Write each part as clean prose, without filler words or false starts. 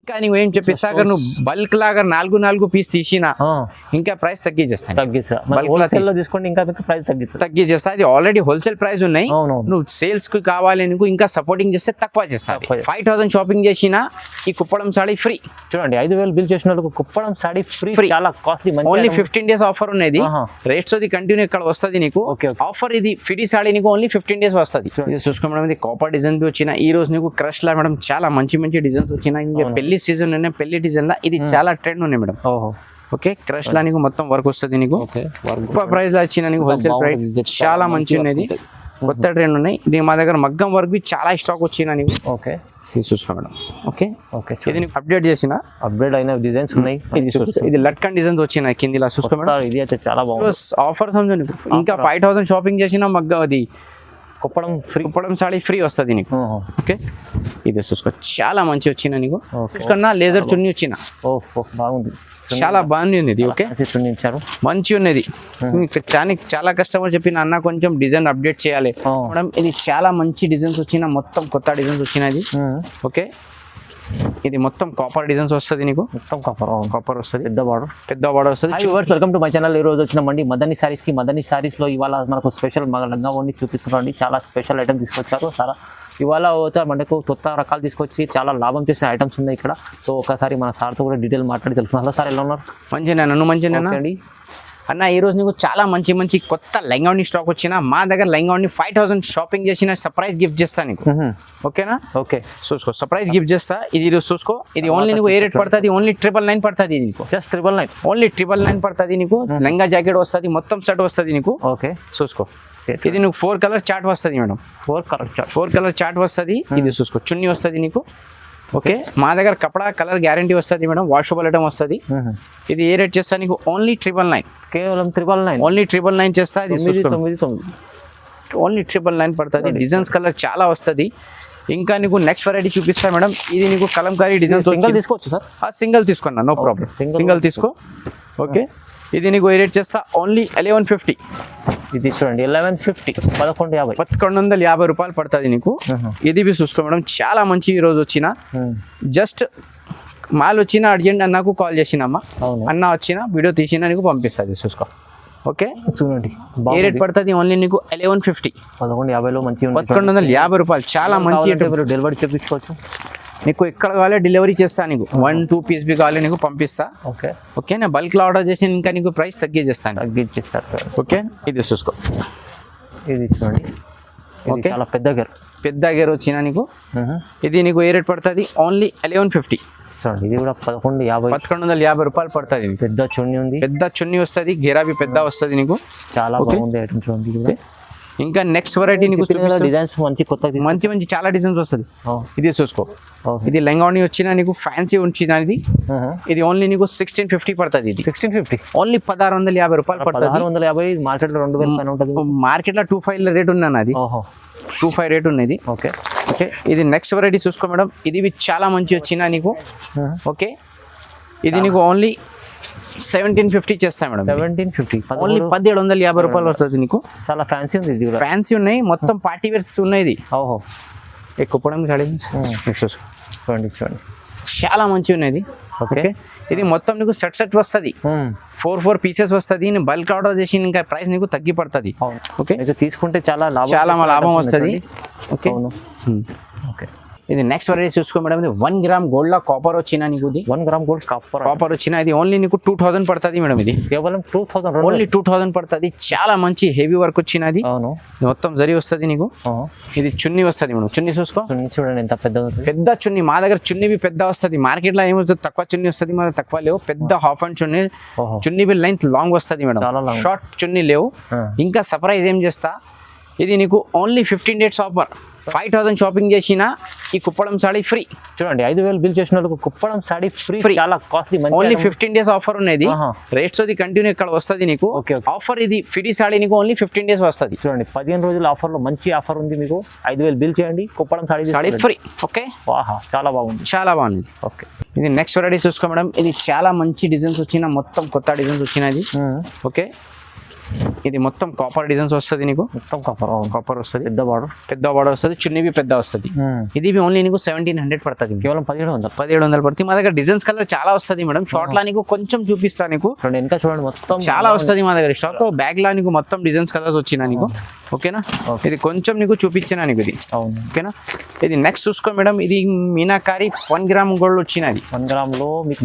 ఇంకా నువ్వు ఏం చెప్పిస్తాక నువ్వు బల్క్ లాగా 4 పీస్ తీసినా ఇంకా ప్రైస్ తగ్గించేస్తాను. తీసుకోండి ఇంకా ప్రైస్ తగ్గించేస్తా. అది ఆల్రెడీ హోల్సేల్ ప్రైస్ ఉన్నాయి. నువ్వు సేల్స్ కి కావాలి నువ్వు ఇంకా సపోర్టింగ్ చేస్తే తక్కువ చేస్తాను. 5000 షాపింగ్ చేసినా ఈ కుప్పడం సాడీ ఫ్రీ. చూడండి 5000 బిల్ చేసిన వాళ్ళకి కుప్పడం సాడీ ఫ్రీ. చాలా కాస్ట్లీ. ఓన్లీ 15 days ఆఫర్ ఉన్నది. రేట్స్ అది కంటిన్యూ ఇక్కడ వస్తుంది నీకు ఆఫర్. ఇది ఫిడి సాడీ నీకు ఓన్లీ 15 days వస్తుంది. ఇది చూసుకో మేడం, ఇది కాపర్ డిజైన్ వచ్చిన ఈ రోజు నీకు క్రష్ లా మేడం చాలా మంచి డిజైన్స్ వచ్చినాయి. పెళ్లి సీజన్ ఉన్నాయి, పెళ్లి డిజైన్ లా ఇది చాలా ట్రెండ్ ఉన్నాయి మేడం. ఓకే, క్రష్ లా నీకు మొత్తం వర్క్ వస్తుంది. నీకు ప్రైస్ లా వచ్చిన నీకు హోల్సేల్ ప్రైస్ చాలా మంచి ఉన్నది. కొత్త ట్రెండ్ ఉన్నాయి. ఇది మా దగ్గర మగ్గం వర్క్ చాలా స్టాక్ వచ్చిన నీకు. ఓకే, చూసుకో మేడం. ఓకే, ఇది నీకు అప్డేట్ చేసిన అయిన డిజైన్స్ ఉన్నాయి. ఇది లట్కన్ డిజైన్స్ వచ్చిన కిందిలా చూసుకో మేడం. ఇది అయితే చాలా బాగుంది. ఆఫర్ సమझो నీకు. ఇంకా 5000 షాపింగ్ చేసిన మగ్గం అది కుప్పడం సాడీ ఫ్రీ వస్తుంది నీకు. ఓకే, ఇది చూసుకో చాలా మంచి వచ్చిన నీకు. చూసుకున్నా లేజర్ చున్నీ వచ్చిన బాగుంది, చాలా బాగుంది ఉంది. ఓకే, మంచి ఉన్నది. చాలా కస్టమర్ చెప్పిన అన్న కొంచెం డిజైన్ అప్డేట్ చేయాలి మేడం. ఇది చాలా మంచి డిజైన్స్ వచ్చిన, మొత్తం కొత్త డిజైన్స్ వచ్చినది. ఓకే, ఇది మొత్తం కాపర్ డిజైన్స్ వస్తుంది నీకు. మొత్తం కాపర్ వస్తుంది. పెద్ద బార్డర్ వస్తుంది. Welcome to my channel. ఈ రోజు వచ్చినామండి మదనీ సారీస్ కి. మదనీ సారీస్ లో ఇవాళ మనకు స్పెషల్ లంగా ఓని చూపిస్తున్నాండి. చాలా స్పెషల్ ఐటమ్ తీసుకొచ్చారు సార్. ఇవాళ మనకు కొత్త రకాలు తీసుకొచ్చి చాలా లాభం చేసే ఐటమ్స్ ఉన్నాయి ఇక్కడ. సో ఒకసారి మన సార్తో కూడా డీటెయిల్ మాట్లాడి తెలుసుకున్నా. సార్ ఎలా ఉన్నారు? మంచిగా అండి. అన్న ఈ రోజు నీకు చాలా మంచి కొత్త లెంగాని స్టాక్ వచ్చిన మా దగ్గర. లెంగాని 5000 షాపింగ్ చేసిన సర్ప్రైజ్ గిఫ్ట్ చేస్తా నీకు. ఓకేనా? ఓకే, చూసుకో సర్ప్రైజ్ గిఫ్ట్ చేస్తా. ఇది చూసుకో, ఇది ఓన్లీ నీకు ఏ రేట్ పడుతుంది? ఓన్లీ 999 పడుతుంది నీకు. జస్ట్ 999. ఓన్లీ 999 పడుతుంది నీకు. లెంగా జాకెట్ వస్తుంది, మొత్తం సెట్ వస్తుంది నీకు. ఓకే, చూసుకో. ఇది నీకు 4 కలర్ చార్ట్ వస్తుంది మేడం. 4 కలర్ చార్ట్ వస్తుంది. ఇది చూసుకో, చున్నీ వస్తుంది నీకు. ఓకే, మా దగ్గర కపడా కలర్ గ్యారంటీ వస్తుంది మేడం. వాషబుల్ ఐటమ్ వస్తుంది. ఇది ఏ రేట్ చేస్తా నీకు? ఓన్లీ 999. కేవలం 999. ఓన్లీ 999 చేస్తా. ఇది ఓన్లీ 999 పడుతుంది. డిజైన్స్ కలర్ చాలా వస్తుంది. ఇంకా నీకు నెక్స్ట్ వెరైటీ చూపిస్తా మేడం. ఇది నీకు కలంకారీ డిజైన్స్. సింగిల్ తీసుకోవచ్చు సార్? సింగిల్ తీసుకున్నా, నో ప్రాబ్లం. సింగిల్ తీసుకో. ఓకే, ఇది నీకు ఏ రేట్ చేస్తా? ఓన్లీ 1150. ఇది చూడండి 1150, 1150 రూపాయలు పడుతుంది నీకు. ఇది చూసుకో మేడం, చాలా మంచి ఈ రోజు వచ్చిన. జస్ట్ మాల్ వచ్చిన అర్జెంట్ అన్నకు కాల్ చేసినమ్మా, అన్న వచ్చిన వీడియో తీసిన నీకు పంపిస్తుంది. చూసుకో. ఓకే, చూడండి ఏ రేట్ పడుతుంది? ఓన్లీ నీకు 1150. 1150లో మంచి 1150 రూపాయలు. చాలా మంచి డెలివరీ చేయించుకోవచ్చు. నీకు ఎక్కడ కావాలో డెలివరీ చేస్తా. నీకు 1-2 పీస్ బి కావాలి నీకు పంపిస్తా. ఓకే ఓకే, నేను బల్క్లో ఆర్డర్ చేసి ఇంకా నీకు ప్రైస్ తగ్గించేస్తాను. తగ్గించేస్తారు సార్. ఓకే, ఇది చూసుకో. ఇది చూడండి, ఓకే, చాలా పెద్ద గేర్ వచ్చిన నీకు. ఇది నీకు ఏ రేట్ పడుతుంది? ఓన్లీ 1150. చూడండి ఇది కూడా 1150 రూపాయలు పడుతుంది. పెద్ద చున్నీ ఉంది, పెద్ద చున్నీ వస్తుంది. గేరాబి పెద్ద వస్తుంది నీకు. చాలా బాగుంది ఐటమ్ చూడండి. ఇంకా నెక్స్ట్ వెరైటీ నీకు డిజైన్స్ మంచి చాలా డిజైన్స్ వస్తుంది. ఇది చూసుకో. ఇది లెంగాని వచ్చిన నీకు ఫ్యాన్సీ వచ్చిన. ఇది ఓన్లీ నీకు 1650 పడుతుంది. ఇది 1650 ఓన్లీ 1650 రూపాయలు పడుతుంది. 1650 మార్కెట్ లో 2000 ఉంటుంది. మార్కెట్ లో 25 రేట్ ఉన్నది. అది 25 రేట్ ఉన్నది. ఓకే ఓకే, ఇది నెక్స్ట్ వెరైటీ చూసుకో మేడం. ఇది చాలా మంచి వచ్చిన నీకు. ఓకే, ఇది నీకు ఓన్లీ 1750 చేస్తా మేడం. 1750 ఓన్లీ 1750 రూపాయలు వస్తుంది నీకు. చాలా ఫ్యాన్సీ ఉంది. ఇది ఫ్యాన్సీ ఉన్నాయి, మొత్తం పార్టీ వేర్స్ ఉన్నాయి. ఓహో, కుప్పడం చూడండి చాలా మంచి ఉన్నది. ఓకే, ఇది మొత్తం నీకు సెట్ వస్తుంది. 4 పీసెస్ వస్తుంది. నేను బల్క్ ఆర్డర్ చేసి ఇంకా ప్రైస్ నీకు తగ్గి పడుతుంది. ఓకే, తీసుకుంటే చాలా లాభం వస్తుంది. ఓకే ఓకే, ఇది నెక్స్ట్ వెరైటీ చూసుకో మేడం. ఇది 1 గ్రామ్ గోల్డ్ లా కాపర్ వచ్చిన నీకు. 1 గ్రామ్ గోల్డ్ కాపర్ వచ్చిన. ఇది ఓన్లీ నీకు 2000 పడుతుంది మేడం. ఇది కేవలం 2000, ఓన్లీ 2000 పడుతుంది. చాలా మంచి హెవీ వర్క్ వచ్చినది. అవును, మొత్తం జరి వస్తుంది నీకు. ఇది చున్నీ వస్తుంది మేడం. చున్నీ చూసుకో. చూడండి ఎంత పెద్ద చున్నీ. మా దగ్గర చున్నీ పెద్ద వస్తుంది. మార్కెట్ లో ఏమవుతుంది? తక్కువ చున్నీ వస్తుంది. మన తక్కువ లేవు. పెద్ద half and chunni length long వస్తుంది మేడం. షార్ట్ చున్నీ లేవు. ఇంకా సర్ప్రైజ్ ఏం చేస్తా? ఇది నీకు ఓన్లీ 15 days ఆఫర్. 5000 షాపింగ్ చేసిన ఈ కుప్పడం సాడీ ఫ్రీ. చూడండి 5000 బిల్ చేసిన వాళ్ళకి కుప్పడం సాడీ ఫ్రీ. చాలా కాస్ట్లీ. ఓన్లీ 15 days ఆఫర్ ఉన్నది. రేట్స్ అది కంటిన్యూ ఇక్కడ వస్తుంది నీకు. ఆఫర్ ఇది ఫిడి సాడీ నీకు ఓన్లీ 15 days వస్తుంది. చూడండి 15 రోజుల ఆఫర్ లో మంచి ఆఫర్ ఉంది మీకు. 5000 బిల్ చేయండి, కుప్పడం సాడీ ఫ్రీ. ఓకే, చాలా బాగుంది. ఓకే, ఇది నెక్స్ట్ వెరైటీ చూసుకో మేడం. ఇది చాలా మంచి డిజైన్స్ వచ్చిన, మొత్తం కొత్త డిజైన్స్ వచ్చినది. ఓకే, ఇది మొత్తం కాపర్ డిజైన్స్ వస్తుంది నీకు, మొత్తం కాపర్. కాపర్ వస్తుంది, పెద్ద బార్డర్ వస్తుంది, చున్నీవి పెద్ద వస్తుంది. ఇది ఓన్లీ నీకు 1700 పడుతుంది, కేవలం 1700 పడుతుంది. మా దగ్గర డిజైన్స్ కలర్ చాలా వస్తుంది మేడం. షార్ట్ లా నీకు కొంచెం చూపిస్తా నీకు, ఇంకా చూడండి మొత్తం చాలా వస్తుంది మా దగ్గర స్టాక్. బ్యాగ్ లా నీకు మొత్తం డిజైన్స్ కలర్స్ వచ్చినా నీకు, ఓకేనా. ఇది కొంచెం నీకు చూపించినా నీకు ఇది, ఓకేనా. ఇది నెక్స్ట్ చూసుకో మేడం, ఇది మీనాకారి 1 గ్రామ్ గోల్డ్ వచ్చినది. 1 గ్రామ్ లో మీకు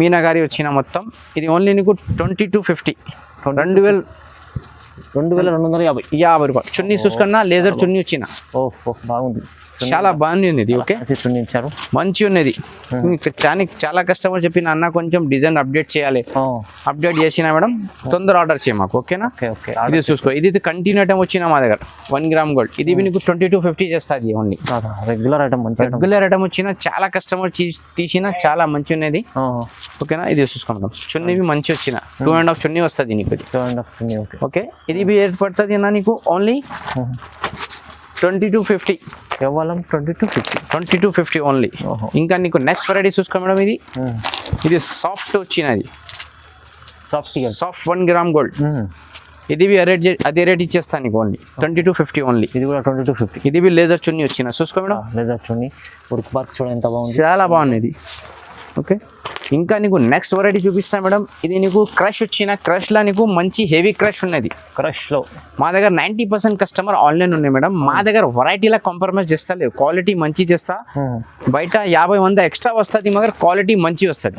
మీనాకారి వచ్చిన మొత్తం. ఇది ఓన్లీ నీకు 2250, 2250 రూపాయలు. చున్నీ చూసుకున్నా లేజర్ చున్నీ వచ్చిన. ఓహో బాగుంది, చాలా బాగుంది ఇది. ఓకే చున్నీ ఇచ్చారు, మంచి ఉన్నది. చాలా కస్టమర్ చెప్పిన అన్న కొంచెం డిజైన్ అప్డేట్ చేయాలి, అప్డేట్ చేసినా మేడం తొందర ఆర్డర్ చేయ మాకు, ఓకేనా. ఇది చూసుకో, ఇది కంటిన్యూ ఐటమ్ వచ్చిన మా దగ్గర 1 గ్రామ్ గోల్డ్. ఇది నీకు 2250 చేస్తుంది ఓన్లీ. రెగ్యులర్ ఐటమ్ వచ్చిన చాలా కస్టమర్ తీసిన చాలా మంచి ఉన్నది, ఓకేనా. ఇది చూసుకుంటాం, చున్నీ మంచి వచ్చిన 2.5 చున్నీ వస్తుంది నీకు, 2.5 చున్నీ. ఓకే, ఇది ఏర్పడుతుంది అన్న నీకు ఓన్లీ 2250, కేవలం 2250 ఓన్లీ. ఇంకా నీకు నెక్స్ట్ వెరైటీ చూసుకో మేడం, ఇది సాఫ్ట్ వచ్చినది, సాఫ్ట్ 1 గ్రామ్ గోల్డ్. ఇది అదే రేట్ ఇచ్చేస్తాను నీకు ఓన్లీ 2250 ఓన్లీ. ఇది కూడా 2250. ఇది లేజర్ చున్నీ వచ్చిన, చూసుకో మేడం. లేజర్ చున్నీ వర్క్ చూడండి ఎంత బాగుంది, చాలా బాగుంది ఇది, ఓకే. ఇంకా నీకు నెక్స్ట్ వెరైటీ చూపిస్తాను మేడం. ఇది నీకు క్రష్ వచ్చిన, క్రష్ లా నీకు మంచి హెవీ క్రష్ ఉన్నది. క్రష్ లో మా దగ్గర 90% కస్టమర్ ఆన్లైన్ ఉన్నాయి మేడం. మా దగ్గర వెరైటీలా కాంప్రమైజ్ చేస్తా లేదు, క్వాలిటీ మంచి చేస్తా. బయట 50-100 ఎక్స్ట్రా వస్తుంది, మగర్ క్వాలిటీ మంచి వస్తుంది.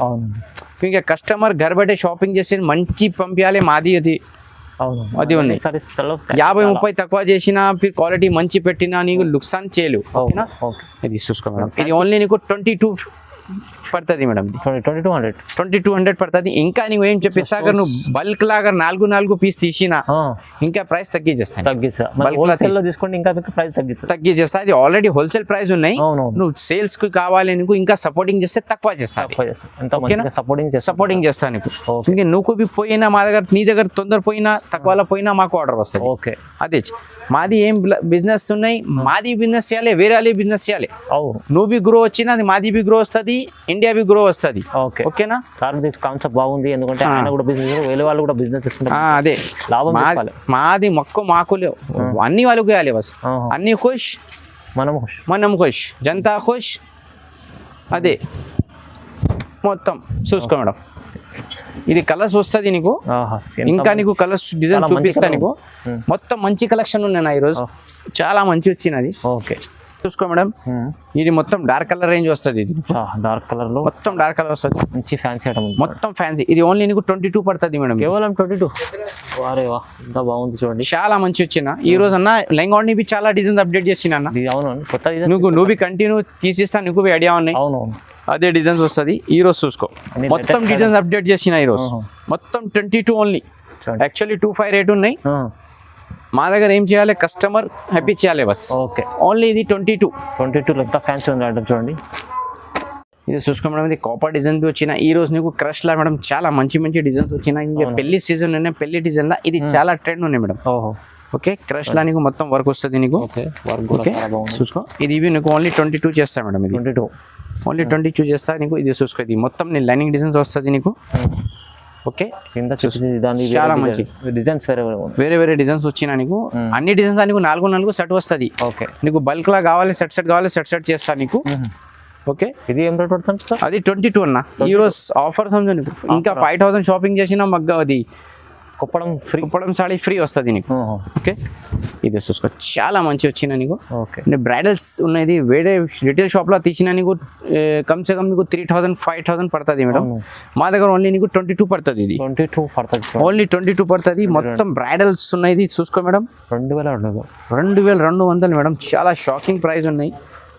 ఇంకా కస్టమర్ घर बैठे షాపింగ్ చేసి మంచి పంపించాలి, మాది అది ఉన్నాయి. 50-30 తక్కువ చేసినా క్వాలిటీ మంచి పెట్టినా నీకు లుక్సాన్ చేయలేవు, ఓకేనా. ఇది చూసుకో మేడం, ఇది ఓన్లీ నీకు 22 పడుతుంది మేడం, 2200 పడుతుంది. ఇంకా నువ్వు ఏం చెప్పేస్తా, అगर నువ్వు బల్క్ లాగా 4 పీస్ తీసినా ఇంకా ప్రైస్ తగ్గించేస్తా. తగ్గించేస్తా, అది ఆల్రెడీ హోల్సేల్ ప్రైస్ ఉన్నాయి. నువ్వు సేల్స్ కి కావాలి నీకు ఇంకా సపోర్టింగ్ చేస్తే తక్కువ చేస్తా, సపోర్టింగ్ చేస్తా నీకు. ఇంకా నువ్వు పోయినా మా దగ్గర, నీ దగ్గర తొందర పోయినా తక్కువలో పోయినా మాకు ఆర్డర్ వస్తుంది. ఓకే, అదే మాది ఏం బిజినెస్ ఉన్నాయి, మాది బిజినెస్ చేయాలి, వేరే వాళ్ళే బిజినెస్ చేయాలి. నువ్వు బి గ్రో వచ్చినా అది మాది బి గ్రో వస్తుంది, ఇండియా బి గ్రో వస్తుంది, ఓకేనా. కాన్సెప్ట్ బాగుంది, ఎందుకంటే ఆయన కూడా బిజినెస్, వేరే వాళ్ళు కూడా బిజినెస్ అదే లాభం. మాది మాకు లేవు, అన్ని వాళ్ళకి వేయాలి బస్. అన్ని ఖుష్, మనం ఖుష్, జనతా ఖుష్. అదే మొత్తం చూసుకో మేడం, ఇది కలర్స్ వస్తుంది నీకు. ఇంకా నీకు కలర్స్ డిజైన్ చూపిస్తా నీకు. మొత్తం మంచి కలెక్షన్ ఉన్నాయి ఈరోజు, చాలా మంచి వచ్చినది. ఓకే, చూసుకో మేడం, ఇది మొత్తం డార్క్ కలర్ రేంజ్ వస్తుంది. ఇది డార్క్ కలర్ లో మొత్తం డార్క్ కలర్ వస్తుంది, మంచి ఫ్యాన్సీ ఐటమ్, మొత్తం ఫ్యాన్సీ. ఇది ఓన్లీ నీకు 22 పడుతుంది మేడం, కేవలం 22. వారే వా, ఎంత బాగుంది చూడండి, చాలా మంచి వచ్చిన. ఈ రోజు అన్న లెంగాని చాలా డిజైన్స్ అప్డేట్ చేసిన. అవును, కొత్త నువ్వు కంటిన్యూ తీసిస్తా, నీకు ఐడియా ఉన్నాయి. అవును, అదే డిజైన్స్ వస్తుంది. ఈ రోజు చూసుకో, మొత్తం డిజైన్స్ అప్డేట్ చేసిన ఈ రోజు. మొత్తం 22 ఓన్లీ. యాక్చువల్లీ 25 రేట్ ఉన్నాయి. మా దగ్గర ఏం చేయాలి, కస్టమర్ హ్యాపీ చేయాలి బస్. ఓకే, ఓన్లీ ఇది 22 ఎంత ఫ్యాన్సీ ఉంది ఐటమ్ చూడండి. ఇది చూసుకో మేడం, ఇది కాపర్ డిజైన్ వచ్చిన. ఈ రోజు నీకు క్రష్ లా మేడం చాలా మంచి డిజైన్స్ వచ్చిన. ఇంకా పెళ్లి సీజన్ ఉన్నాయి, పెళ్లి డిజైన్ లా ఇది చాలా ట్రెండ్ ఉన్నాయి మేడం. ఓకే, క్రష్ లా నీకు మొత్తం వర్క్ వస్తుంది నీకు. ఓకే, చూసుకో, ఇది నీకు ఓన్లీ 22 చేస్తా మేడం. ఇది 22 ఓన్లీ 22 చేస్తా నీకు. ఇది చూసుకో, ఇది మొత్తం నీ లైనింగ్ డిజైన్స్ వస్తుంది నీకు. ఓకే, చాలా మంచి డిజైన్స్, వేరే డిజైన్స్ వచ్చినా నీకు. అన్ని డిజైన్స్ నీకు 4 సెట్ వస్తుంది. ఓకే, నీకు బల్క్ లా కావాలి, సెట్ కావాలి, సెట్ చేస్తా నీకు. ఓకే, ఇది ఏం రేట్ పడుతుంది సార్? అది 22 అన్న. ఈ రోజు ఆఫర్ సమజు నీకు. ఇంకా 5000 షాపింగ్ చేసినా మగ్గ అది కుప్పడం సాడీ ఫ్రీ వస్తుంది నీకు. ఓకే, ఇది చూసుకో, చాలా మంచి వచ్చిన నీకు. ఓకే, బ్రైడల్స్ ఉన్నది వేరే రిటైల్ షాప్ లో తీసిన నీకు కమ్సే కమ్ నీకు 3000-5000 పడుతుంది మేడం. మా దగ్గర ఓన్లీ నీకు 22 పడుతుంది. ఇది 22 పడుతుంది, ఓన్లీ 22 పడుతుంది. మొత్తం బ్రైడల్స్ ఉన్నాయి, చూసుకో మేడం. 2200 మేడం, చాలా షాకింగ్ ప్రైస్ ఉన్నాయి.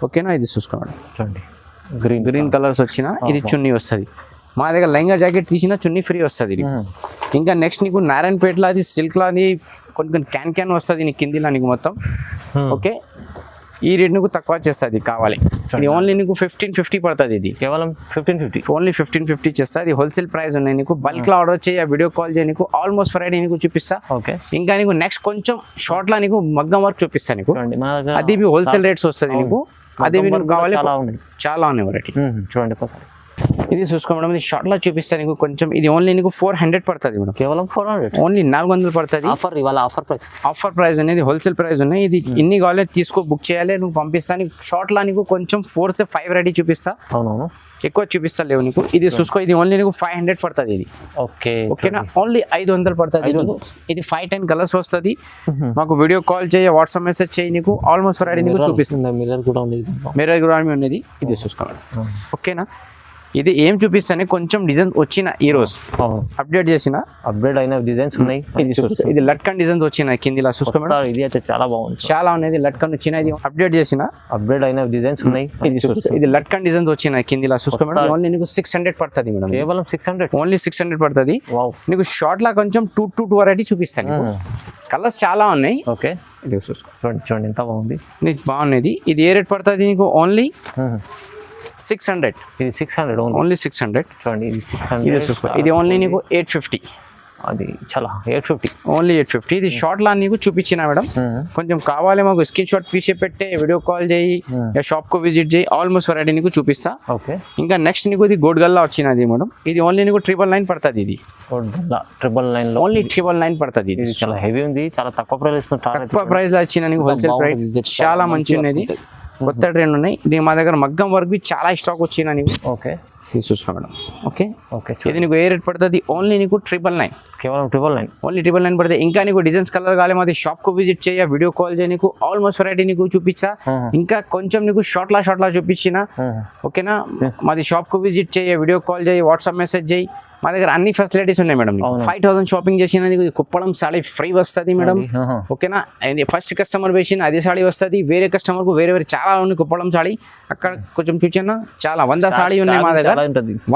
ఓకేనా, ఇది చూసుకో మేడం. చూడండి, గ్రీన్ కలర్స్ వచ్చిన. ఇది చున్నీ వస్తుంది. మా దగ్గర లెంగా జాకెట్ తీసిన చున్నీ ఫ్రీ వస్తుంది. ఇంకా నెక్స్ట్ నీకు నారాయణపేటలో అది సిల్క్ లా కొన్ని క్యాన్ వస్తుంది నీకు కిందిలా నీకు మొత్తం. ఓకే, ఈ రేట్ నీకు తక్కువ చేస్తుంది కావాలి. ఇది ఓన్లీ నీకు 1550 పడుతుంది. ఇది కేవలం 1550, ఓన్లీ 1550 చేస్తా. ఇది హోల్సేల్ ప్రైస్ ఉన్నాయి నీకు. బల్క్ లో ఆర్డర్ చేయి, వీడియో కాల్ చేయి, నీకు ఆల్మోస్ట్ ఫ్రైడే నీకు చూపిస్తా. ఓకే, ఇంకా నీకు నెక్స్ట్ కొంచెం షార్ట్ లా నీకు మగ్గం వర్క్ చూపిస్తా నీకు. అది హోల్సేల్ రేట్స్ వస్తుంది నీకు. అది నీకు కావాలి, చాలా ఉన్నాయి వెరైటీ. చూడండి ఒకసారి. ఇది చూసుకో మేడం, ఇది షార్ట్ లో చూపిస్తాను నీకు కొంచెం. ఇది ఓన్లీ నీకు 400 పడుతుంది మేడం, కేవలం 400, ఓన్లీ 400 పడుతుంది. ఆఫర్ ఇవాళ ఆఫర్ ప్రైస్, ఆఫర్ ప్రైస్ అనేది హోల్సేల్ ప్రైస్ ఉన్నాయి. ఇది ఇన్ని కావాలి తీసుకో, బుక్ చేయాలి, నువ్వు పంపిస్తాను. షార్ట్ లా నీకు కొంచెం 4 से 5 రెడీ చూపిస్తా, అవునవును, ఎక్కువ చూపిస్తా లేవు నీకు. ఇది చూసుకో, ఇది ఓన్లీ నీకు 500 పడుతుంది. ఇది ఓకే ఓకేనా, ఓన్లీ 500 పడుతుంది. ఇది 5-10 కలర్స్ వస్తుంది. మాకు వీడియో కాల్ చేయి, వాట్సాప్ మెసేజ్ చేయి, నీకు ఆల్మోస్ట్ రెడీ నీకు చూపిస్తుంది. మిర్రర్ కూడా ఉంది, మిర్రర్ కూడా ఉన్నది. ఇది చూసుకోండి ఓకేనా. ఇది ఏం చూపిస్తానే కొంచెం డిజైన్ వచ్చిన ఈ రోజు అప్డేట్ చేసిన, అప్డేట్ అయిన డిజైన్స్ ఉన్నాయి. ఇది చూసుకో, ఇది లట్కన్ డిజైన్స్ వచ్చిన కిందిలా చూసుకో మేడం. ఇది అయితే చాలా బాగుంది, చాలా ఉన్నది లట్కన్ వచ్చిన. ఇది అప్డేట్ చేసిన, అప్డేట్ అయిన డిజైన్స్ ఉన్నాయి. ఇది చూసుకో, ఇది లట్కన్ డిజైన్స్ వచ్చిన కిందిలా చూసుకో మేడం. ఓన్లీ నీకు 600 పడుతుంది మేడం, కేవలం 600, ఓన్లీ 600 పడుతుంది. వావ్, నీకు షార్ట్ లా కొంచెం 2 వెరైటీ చూపిస్తాను. కలర్స్ చాలా ఉన్నాయి. ఓకే, ఇది చూసుకో, చూడండి చూడండి ఎంత బాగుంది, నీకు బాగున్నది. ఇది ఏ రేట్ పడుతుంది నీకు? ఓన్లీ 600. ఇది 600 ఓన్లీ 600. చూడండి ఇది ఇది 600, చూసుకో, ఇది ఓన్లీ నీకు 850, అది చాలా 850, ఓన్లీ 850. ఇది షార్ట్ లా నీకు చూపించిన మేడం. కొంచెం కావాలి మాకు స్క్రీన్ షాట్ తీసి పెట్టే, వీడియో కాల్ చేయి, షాప్ కు విజిట్ చేయి, ఆల్మోస్ట్ వెరైటీ నీకు చూపిస్తా. ఓకే, ఇంకా నెక్స్ట్ నీకు ఇది గోల్డ్ గల్లా వచ్చినది మేడం. ఇది ఓన్లీ నీకు 999 పడుతుంది. ఇది 999 లో ఓన్లీ 999 పడుతుంది. ఇది చాలా హెవీ ఉంది, చాలా తక్కువ ప్రైస్ ఇస్తున్నారు. తక్కువ ప్రైస్ లో వచ్చిన నీకు హోల్సేల్ ప్రైస్ చాలా మంచి ఉన్నది. కొత్త ట్రెండ్ ఉన్నాయి. ఇది మా దగ్గర మగ్గం వర్క్ బి చాలా స్టాక్ వచ్చిన నీకు. ఓకే, ఇది చూసుకో మేడం. ఓకే ఓకే, ఇది నీకు ఏ రేట్ పడుతుంది? ఓన్లీ నీకు 999, కేవలం 999, ఓన్లీ 999 పడుతుంది. ఇంకా నీకు డిజైన్స్ కలర్ కావాలి, మాది షాప్ కు విజిట్ చేయ, వీడియో కాల్ చేయ, నీకు ఆల్మోస్ట్ వెరైటీ నీకు చూపించా. ఇంకా కొంచెం నీకు షార్ట్ లా చూపించిన ఓకేనా. మాది షాప్ కు విజిట్ చేయ, వీడియో కాల్ చేయి, వాట్సాప్ మెసేజ్ చేయి. మా దగ్గర అన్ని ఫెసిలిటీస్ ఉన్నాయి మేడం. 5000 షాపింగ్ చేసిన కుప్పడం సాడీ ఫ్రీ వస్తుంది మేడం. ఓకేనా, ఫస్ట్ కస్టమర్ వేసిన అదే సాడీ వస్తుంది. వేరే కస్టమర్ కు వేరే వేరే చాలా ఉన్నాయి కుప్పడం సాడీ. అక్కడ కొంచెం చూచానా, చాలా 100 సాడీ ఉన్నాయి మా దగ్గర.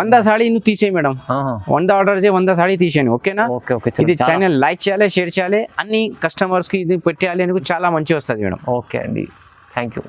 100 సాడీ నువ్వు తీసేయి మేడం, 100 ఆర్డర్ చేయి, 100 సాడీ తీసేయను ఓకేనా. ఇది ఛానల్ లైక్ చేయాలి, షేర్ చేయాలి, అన్ని కస్టమర్స్ కి ఇది పెట్టేయాలి, నీకు చాలా మంచి వస్తుంది మేడం. ఓకే అండి, థ్యాంక్ యూ.